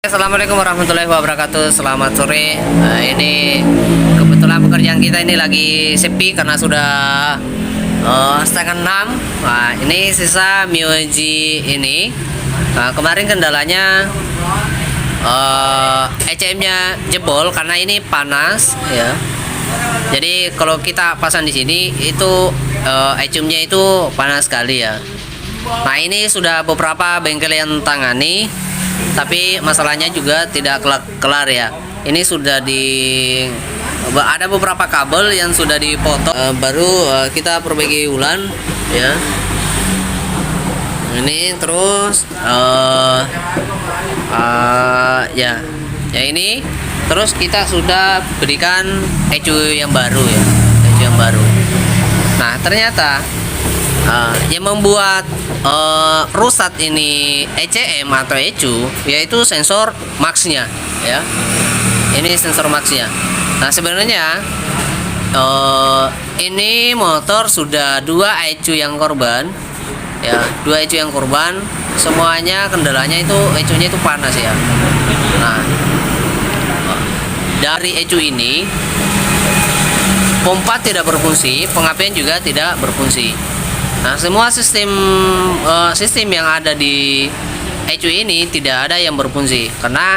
Assalamualaikum warahmatullahi wabarakatuh. Selamat sore. Ini kebetulan pekerjaan kita ini lagi sepi karena sudah setengah 6. Ini sisa MIUI ini. Kemarin kendalanya ECM-nya jebol karena ini panas ya. Jadi kalau kita pasang di sini itu ECM-nya itu panas sekali ya. Nah, ini sudah beberapa bengkel yang tangani, tapi masalahnya juga tidak kelar ya. Ini sudah ada beberapa kabel yang sudah dipotong, baru kita perbaiki ulang ya. Ini terus ya ini terus kita sudah berikan ECU yang baru ya, ECU yang baru. Nah, ternyata yang membuat rusak ini ECM atau ECU yaitu sensor max-nya ya. Ini sensor max-nya. Nah, sebenarnya ini motor sudah 2 ECU yang korban ya, 2 ECU yang korban. Semuanya kendalanya itu ECU-nya itu panas ya. Nah, dari ECU ini pompa tidak berfungsi, pengapian juga tidak berfungsi. Nah, semua sistem yang ada di ECU ini tidak ada yang berfungsi karena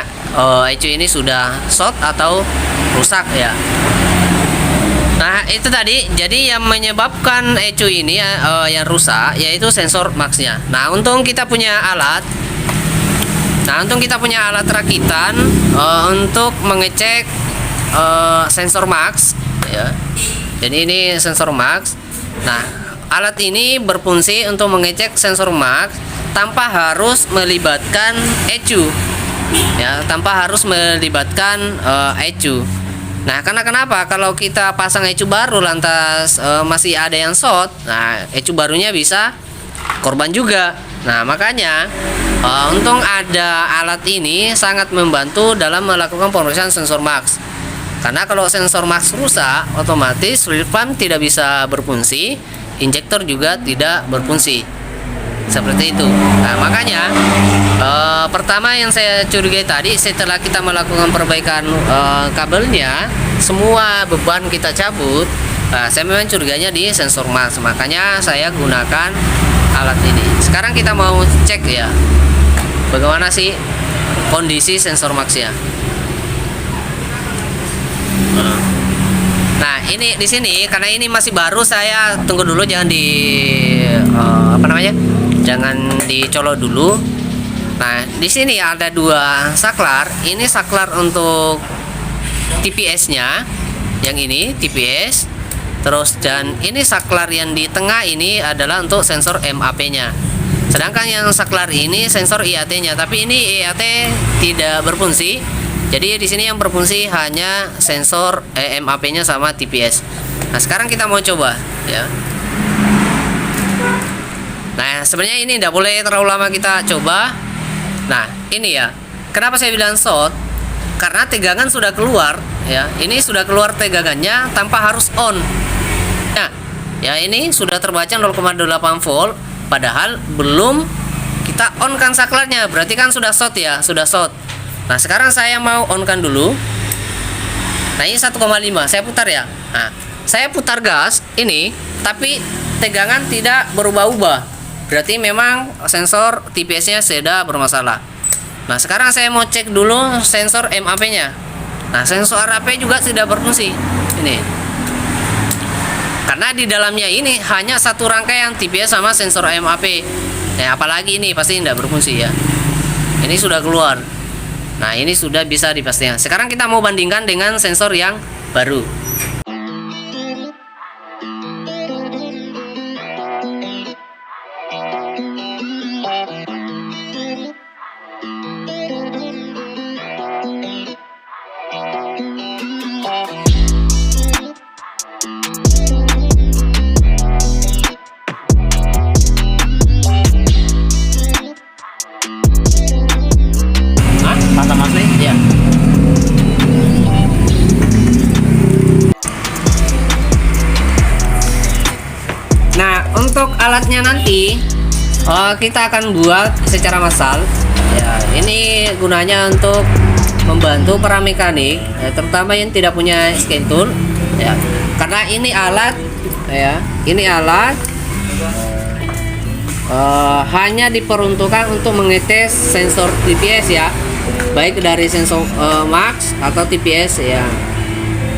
ECU ini sudah short atau rusak ya. Nah, itu tadi. Jadi yang menyebabkan ECU ini yang rusak yaitu sensor max-nya. Nah, untung kita punya alat rakitan untuk mengecek sensor max ya. Jadi ini sensor max. Nah, alat ini berfungsi untuk mengecek sensor max tanpa harus melibatkan ECU ya, tanpa harus melibatkan ECU. Nah, karena kenapa? Kalau kita pasang ECU baru lantas masih ada yang short, nah ECU barunya bisa korban juga. Nah, makanya untung ada alat ini sangat membantu dalam melakukan pemeriksaan sensor max. Karena kalau sensor max rusak, otomatis fluid pump tidak bisa berfungsi, injektor juga tidak berfungsi seperti itu. Nah, makanya pertama yang saya curigai tadi, setelah kita melakukan perbaikan kabelnya, semua beban kita cabut, saya memang curiganya di sensor max. Makanya saya gunakan alat ini. Sekarang kita mau cek ya, bagaimana sih kondisi sensor max-nya. Nah, ini di sini karena ini masih baru, saya tunggu dulu, jangan jangan dicolok dulu. Nah, di sini ada 2 saklar. Ini saklar untuk TPS-nya, yang ini TPS. Terus dan ini saklar yang di tengah ini adalah untuk sensor MAP-nya. Sedangkan yang saklar ini sensor IAT-nya, tapi ini IAT tidak berfungsi. Jadi di sini yang berfungsi hanya sensor MAP-nya sama TPS. Nah, sekarang kita mau coba ya. Nah, sebenarnya ini tidak boleh terlalu lama kita coba. Nah, ini ya. Kenapa saya bilang short? Karena tegangan sudah keluar ya. Ini sudah keluar tegangannya tanpa harus on. Nah, ya ini sudah terbaca 0,8 volt padahal belum kita on kan saklarnya. Berarti kan sudah short ya, sudah short. Nah, sekarang saya mau on-kan dulu. Nah, ini 1,5 saya putar ya. Nah, saya putar gas ini, tapi tegangan tidak berubah-ubah. Berarti memang sensor TPS-nya sudah bermasalah. Nah, sekarang saya mau cek dulu sensor MAP-nya. Nah, sensor MAP juga tidak berfungsi. Ini. Karena di dalamnya ini hanya satu rangkaian TPS sama sensor MAP. Nah, apalagi ini pasti tidak berfungsi ya. Ini sudah keluar. Nah, ini sudah bisa dipastikan. Sekarang kita mau bandingkan dengan sensor yang baru. Pasang asli? Ya. Nah, untuk alatnya nanti kita akan buat secara massal. Ya, ini gunanya untuk membantu para mekanik, ya, terutama yang tidak punya scan tool. Ya, karena ini alat, ya, ini alat hanya diperuntukkan untuk mengetes sensor TPS ya, baik dari sensor max atau TPS ya.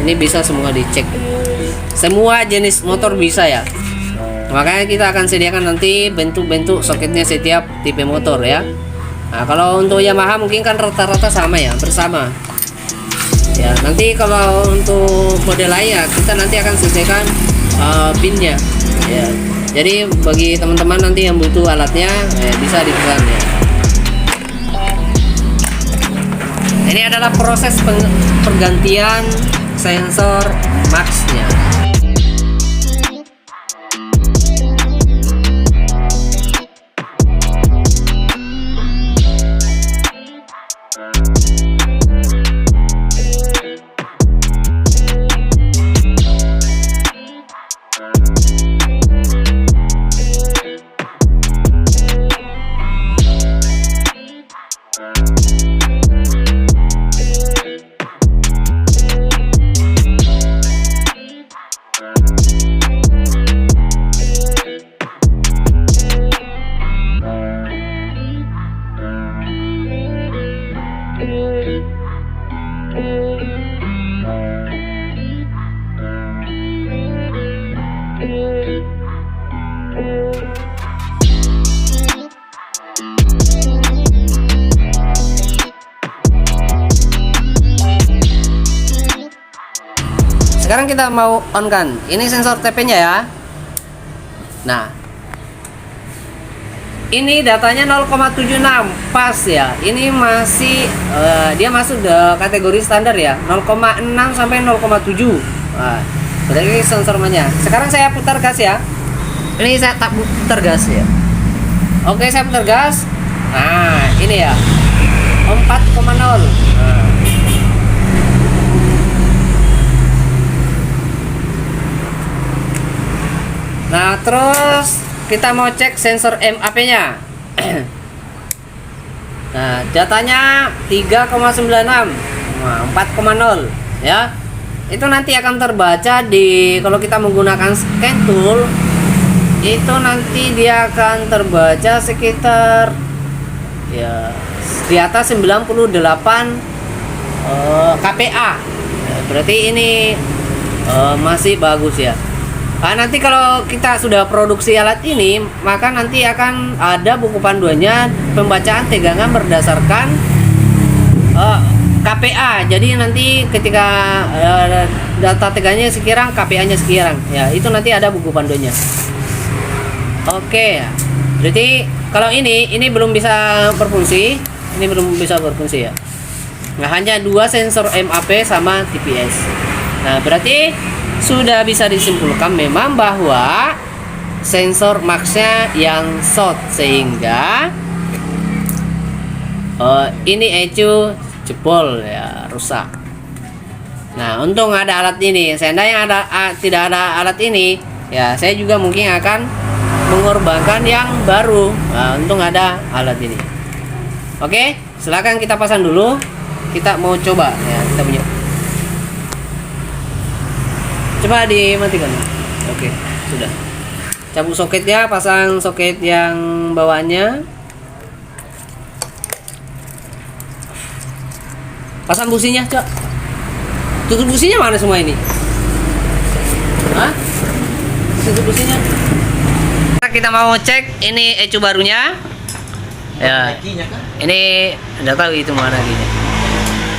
Ini bisa semua dicek, semua jenis motor bisa ya. Makanya kita akan sediakan nanti bentuk-bentuk soketnya setiap tipe motor ya. Nah, kalau untuk Yamaha mungkin kan rata-rata sama ya, bersama. Ya, nanti kalau untuk model lain ya kita nanti akan sesuaikan pinnya. Ya. Jadi bagi teman-teman nanti yang butuh alatnya bisa dipesan ya. Ini adalah proses pergantian sensor max-nya. Sekarang kita mau on kan. Ini sensor TP-nya ya. Nah, ini datanya 0,76 pas ya. Ini masih dia masuk ke kategori standar ya. 0,6 sampai 0,7. Nah, berarti sensornya. Sekarang saya putar gas ya. Ini saya tak putar gas ya. Oke, saya putar gas. Nah, ini ya. 4,0. Nah, terus kita mau cek sensor MAP-nya. Nah, datanya 3,96. Nah, 4,0 ya. Itu nanti akan terbaca di, kalau kita menggunakan scan tool, itu nanti dia akan terbaca sekitar ya di atas 98 kPa. Berarti ini masih bagus ya. Nah, nanti kalau kita sudah produksi alat ini, maka nanti akan ada buku panduannya pembacaan tegangan berdasarkan kPa. Jadi nanti ketika data tegangannya sekian, kPa-nya sekian. Ya, itu nanti ada buku panduannya. Oke. Berarti kalau ini belum bisa berfungsi, ini belum bisa berfungsi ya. Nah, hanya dua sensor MAP sama TPS. Nah, berarti sudah bisa disimpulkan memang bahwa sensor max-nya yang short, sehingga ini ECU jebol ya, rusak. Nah, untung ada alat ini. Seandainya tidak ada alat ini ya, saya juga mungkin akan mengorbankan yang baru. Nah, untung ada alat ini. Oke, silakan kita pasang dulu. Kita mau coba ya, kita punya. Coba dimatikan. Oke, sudah. Cabut soketnya, pasang soket yang bawaannya. Pasang businya, Cok. Tutup businya mana semua ini? Hah? Tutup businya. Kita mau cek ini ECU barunya. Ya. Ini enggak tahu itu mana gini.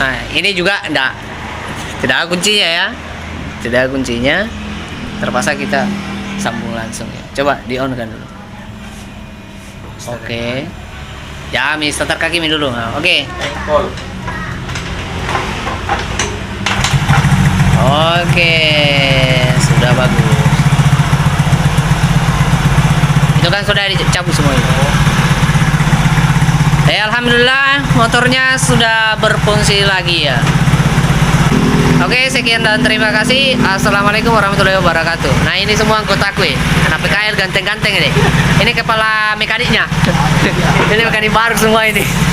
Nah, ini juga tidak ada kuncinya ya. Tidak ada kuncinya. Terpaksa kita sambung langsung ya. Coba di on kan dulu. Oke. Ya, starter kaki dulu. Nah, oke. Oke, sudah bagus. Itu kan sudah dicabut semua itu. Alhamdulillah motornya sudah berfungsi lagi ya. Oke, sekian dan terima kasih. Assalamualaikum warahmatullahi wabarakatuh. Nah, ini semua anggota gue. Anak PKL ganteng-ganteng ini. Ini kepala mekaniknya. Ini mekanik baru semua ini.